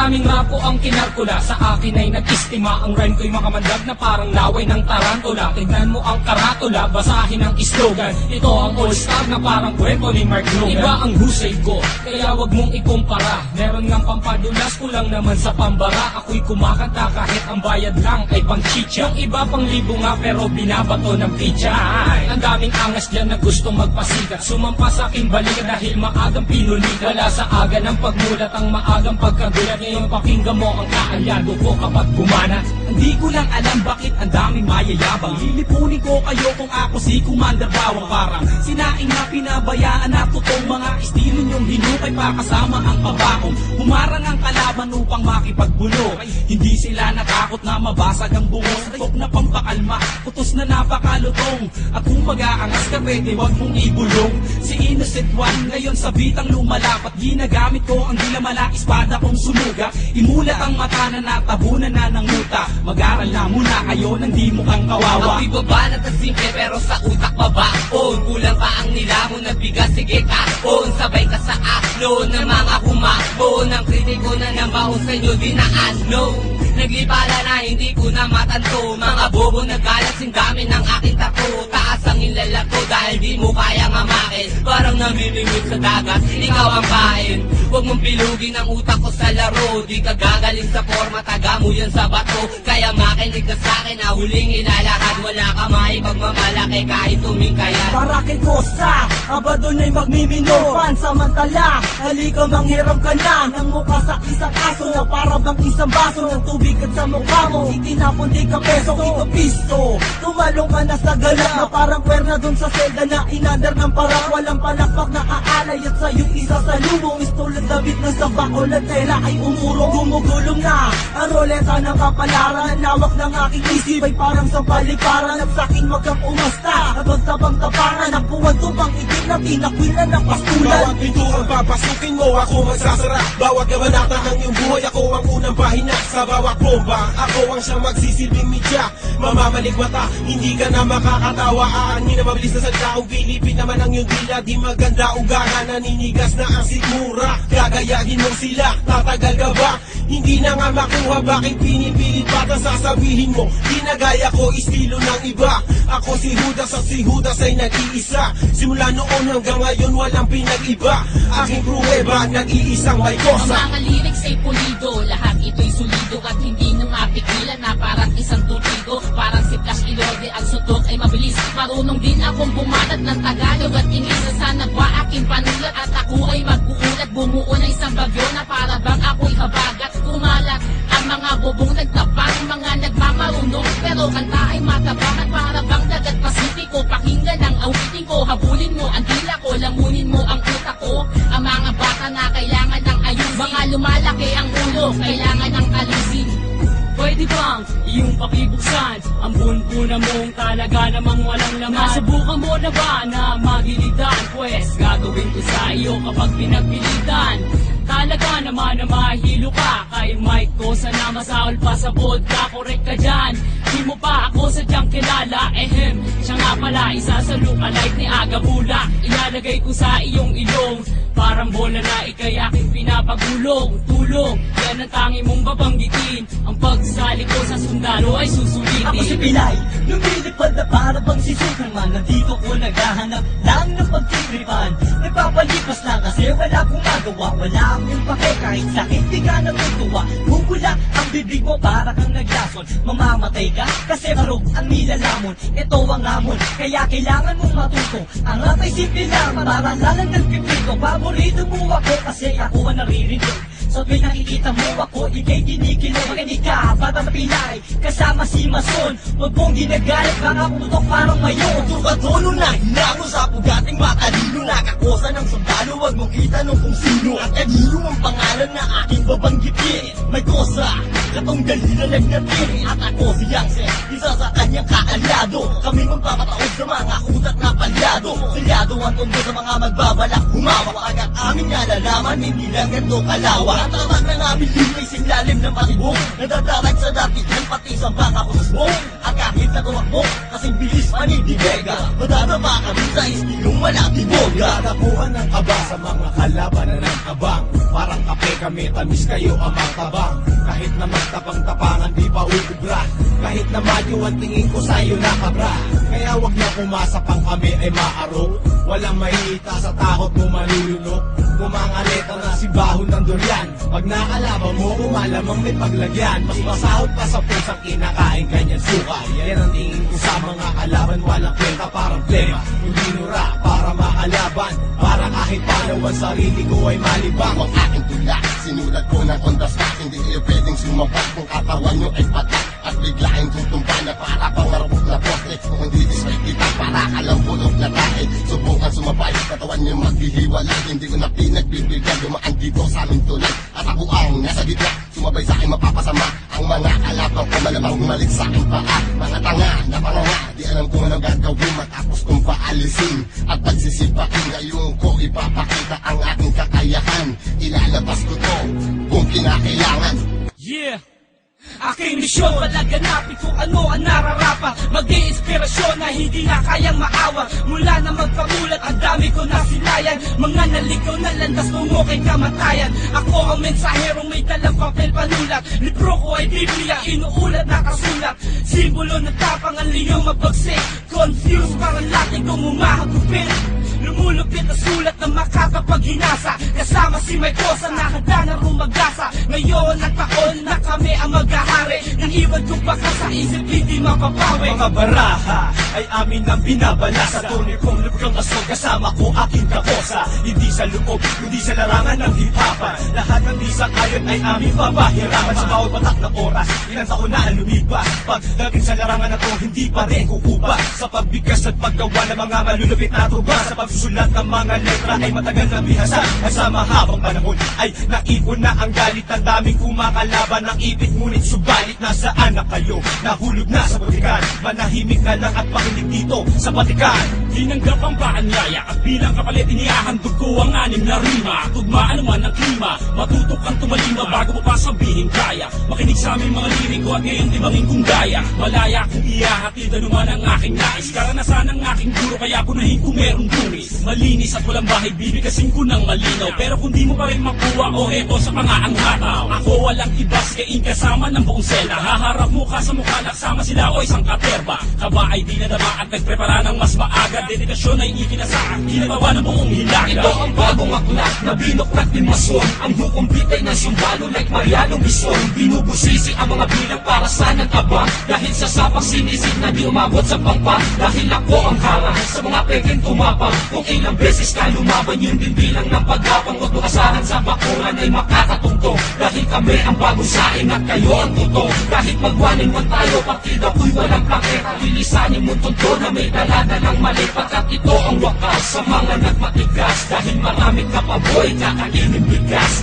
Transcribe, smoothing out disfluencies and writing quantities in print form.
Maraming rapo ang kinarkula, sa akin ay nag-istima. Ang rhyme ko'y makamandag na parang laway ng tarantula. Tignan mo ang karatula, basahin ang slogan. Ito ang all-star na parang kwento ni Mark Logan. Iba ang husay ko, kaya wag mong ikumpara. Meron ngang pampadulas, kulang naman sa pambara. Ako'y kumakanta kahit ang bayad lang ay pang chicha. Yung iba pang libo nga pero binabato ng pizza. Ang daming angas dyan na gustong magpasikat, sumampa sa aking balikat dahil maagang pinulikat. Wala sa aga ng pagmulat ang maagang pagkagulat. Ngayon pakinggan mo ang kaalyado ko kapag gumana. Hindi ko lang alam bakit ang daming mayayabang. Lilipunin ko kayo kung ako si Commander Bawang. Parang sinaing na pinabayaan na totoong mga estilo nyong hinukay pa kasama ang pabakong. Humarang ang kalaban upang makipagbulo. Hindi sila natakot na mabasag ang bungos. Tok na pampakalma, utos na napakalutong. At kung mag-aangas ka pwede wag mong ibulong. Si Innocent One ngayon sa bitang lumalapat. Ginagamit ko ang dilamala espada kong sumuga. Imulat ang mata na natabunan na ng muta. Mag-aral na muna kayo nang di mukhang kawawa. Ako'y babanat at simple pero sa utak babaon. Kulang pa ang nilamon na bigas, sige kaon. Sabay ka sa aklo ng mga humakbo. Ng kritiko na nambaon sa inyo dinaan, no. Naglipala na hindi ko na matanto. Mga bobo nagkalat sing dami ng aking tako. Taas ang ilalak ko dahil di mo kayang amakin. Parang namimingwit sa dagat, ikaw ang pain. Huwag mong pilugin ang utak ko sa laro. Di ka gagaling sa forma, taga mo yan sa bato. Kaya makinig ka sa'kin na huling ilalahad. Wala ka maipagmamalaki kahit tumingkayan. Para kay Costa, aba doon ay magmimino. Pansamantala, halika manghiram ka na ng mukha sa isang aso na para bang isang baso ng tubig at sa mukha mo. Itinapon di ka peso, ito pisto. Tumalong ka na sa galak na parang kwerna doon sa selda na inander ng parang walang palakpak na aalay at sa'yo isa sa lumong. Istulad David ng sa bakol at tela ay umurong. Gumugulong na ang roleta ng kapalaran. Ang lawak ng aking isip ay parang sa paliparan. At sa'kin wag kang umasta at wag tabang tapangan. Ang buwan tupang itim na tinakwilan ng pastulan. Bawat pinturang papasukin mo, ako magsasara. Bawat kabanata ng iyong buhay, ako ang unang pahina. Sa bawat bomba, ako ang siyang magsisilbing media. Mamamalik mata, hindi ka na makakatawa. Aanin na mabilis na salita, kung Pilipin naman ang iyong dila. Di maganda ugahan, naninigas na ang sigmura. Gagayahin mo sila, tatagal ka ba? Hindi na nga makuha, bakit pinipilit pa ang sasabihin mo? Ginagaya ko estilo ng iba. Ako si Judas at si Judas ay nag-iisa. Simula noon hanggang ngayon walang pinag-iba. Aking pruweba, nag-iisang may kosa. Ang mga lyrics ay pulido, lahat ito'y solido at hindi na mapigilan na parang isang tutigo. Parang si Flash Ilorde, ang sutok ay mabilis. Marunong din akong bumanat ng Tagalog at Ingles na sana ba aking panulat at ako ay mag-uulat. Bumuo na isang bagyo na para bang ako'y habagat. Kumalat ang mga bubong nagtapang, mga nagmamarunong pero kanta ay matabang at para bang dagat Pasipiko. Pakinggan ang awitin ko, habulin mo ang dila ko, lamunin mo ang utak ko. Ang mga bata na kailangan ng ayusin, mga lumalaki ang ulo, kailangan ng alisin. Pwede bang iyong pakibuksan ang bunbuna mong talaga namang walang laman? Nasubukan mo na ba na magilitan? Pwes gagawin ko sa iyo kapag pinagpilitan. Talaga naman na mahilo ka kay Mike ko, sana masaol pa sa vodka. Correct ka dyan, di mo pa ako sadyang kilala. Siya nga pala isa sa lookalike ni Aga Bula. Ilalagay ko sa iyong ilong, parang bola na ikay aking pinapagulong. Tulong, yan ang tangi mong babanggitin. Ang pagsali ko sa sundalo ay susulitin. Ako si Pilay, lumilipad na para bang sisukang man. Nandito ko naghahanap lang ng pagtitripan. Nagpapalipas lang kasi wala akong magawa. Wala akong pake kahit sakit di ka natutuwa. Bubula ang bibig mo para kang naglason. Mamamatay ka kasi marog ang nilalamon. Ito ang hamon, kaya kailangan mong matuto. Ang atay simple lang, marangalan ng pipito. Paborito mo ako kasi ako ang naririnig. So tuwing nakikita mo ako, ikay kinikilo. Makinig ka, bata na Pilay, kasama si Mason. Huwag mong ginagalit, baka pumutok parang mayon. Turkatono na hinamon sa pugating matalino. Nakakosa ng sundalo, wag mong kita nung kung sino. At kanino ang pangalan na aking babanggitin. May kosa, katong dali na nagnatin. At ako si Yangse, isa sa kanyang kaalyado. Kami magpapataod sa mga utak na palyado. Silyado ang tondo sa mga magbabalak humawak. Agad amin nga lalaman, hindi lang ganito kalawa. At tatak ng aming linis, lalim ng patibong. Nadadarag sa dapitan, pati sa baka kusbong. At kahit na tumakbo, kasing bilis manibigega. Madadama kami sa istilong malaki boga. Nadapuan ng kaba sa mga kalaban na ng kabang. Parang kape kami tamis kayo ang matabang. Kahit na magtapang-tapangan di pa uubra, kahit na mayo ang tingin ko sa'yo nakabra. Kaya wag na pumasa pang kami ay maarok, walang mahihita sa takot mo malulunok. Kumangaleta na si bahon ng durian, pag naalaban mo umalamang may paglagyan. Mas masahod pa sa pusang kinakain ganyan suka. Yan ang tingin ko sa mga kalaban, walang kwenta parang plema. Hindi nura para makalaban, para kahit paano ang sarili ko ay malibang. Ang aking tula, sinulat ko ng kontrastak. Hindi kayo pwedeng sumabak kung katawan nyo ay patak. At biglaing tutumba na para pang marupok na poste. Kung hindi disway kita para kalang bulog na tahe. Subukan sumabay, katawan nyo maghihiwalay. Hindi ko na pinagbibigyan, dumaan dito sa aming tulay. At ako ang nasa gitna, sumabay sa akin mapapasama. Ang mga kalabang ko malamang bumalik sa aking paa. Mga tanga na panganga, di alam kung anong gagawin matapos kong paalisin. At pagsisipakin ngayon ko ipapakita ang aking kakayahan. Ilalabas ko to kung kinakailangan. Yeah! Aking misyon, palaganapin kung ano ang nararapat. Mag-iinspirasyon na hindi na kayang maawa. Mula na magpamulat, ang dami ko na sinayan. Mga naligaw na landas tungo kay kamatayan. Ako ang mensaherong may dalang papel panulat. Libro ko ay Biblia, inuulat na kasulat. Simbolo ng tapang ang liyong mabagsik. Confused parang lating kong umahagupin. Lumulupit na sulat na makakapaghinasa. Kasama si May Kosa na handa na rumagasa. Ngayon ang taon na kami ang maghahari. Nang iwan ko baka sa isip hindi mapapawi. Mga baraha ay amin ang binabala. Sa tunay kong lubgang asog kasama ko aking kakosa. Hindi sa loob, hindi sa larangan ng hip-hopan. Lahat ng di sa ayon ay aming papahirapan. Sa bawat patak ng oras, ilang taon na ang lumipas. Pagdating sa larangan na to, hindi pa rin kukuba. Sa pagbigas at paggawa ng mga malulupit na tuba. Sa pagsusulat ng mga letra ay matagal na bihasa. At sa mahabang panahon ay naipon na ang galit. Ang daming kumakalaban ng ipit. Ngunit subalit nasaan na kayo? Nahulog na sa butikan. Manahimik na lang at pakinig dito sa batikan. Tinanggap ang paanyaya at bilang kapalit inihahandog ko ang anim na rima. Tugmaan naman ang klima, matutok ang tumalima bago mo pa sabihin kaya. Makinig sa aming mga liriko at ngayon di bangin kong gaya. Malaya kong ihahatid anuman ang aking nais. Karanasan ng aking guro kaya punahin kung merong dumis. Malinis at walang bahay bibigkasin ko ng malinaw. Pero kung di mo pa rin makuha o eto sa pangaang hataw. Ako walang ibas kaing kasama ng buong sela. Haharap mukha sa mukha naksama sila o isang katerba. Kaba ay di nadama at nagprepara ng mas maaga. Dedikasyon ay ikinasaan, ginagawa ng buong hilaga. Ito ang bagong aklat na binuklat ni Mason. Ang hukom bitay ng sundalo like Mariano Bison. Binubusisi ang mga bilang para sa nag-abang. Dahil sa sapang sinisip na di umabot sa pangpang. Dahil ako ang harang sa mga peking tumapang. Kung ilang beses ka lumaban yun din bilang ng pagkapang. Huwag mo kasahan sa bakuran ay makakatungtong. Dahil kami ang bagong saing at kayo ang tuto. Kahit magwaning man tayo, partida ko'y walang paketa. Lilisanin mo tunto na may daladalang mali. Pagkat ito ang wakas sa mga nagmatigas. Dahil maraming kapaboy, kakainin bigas.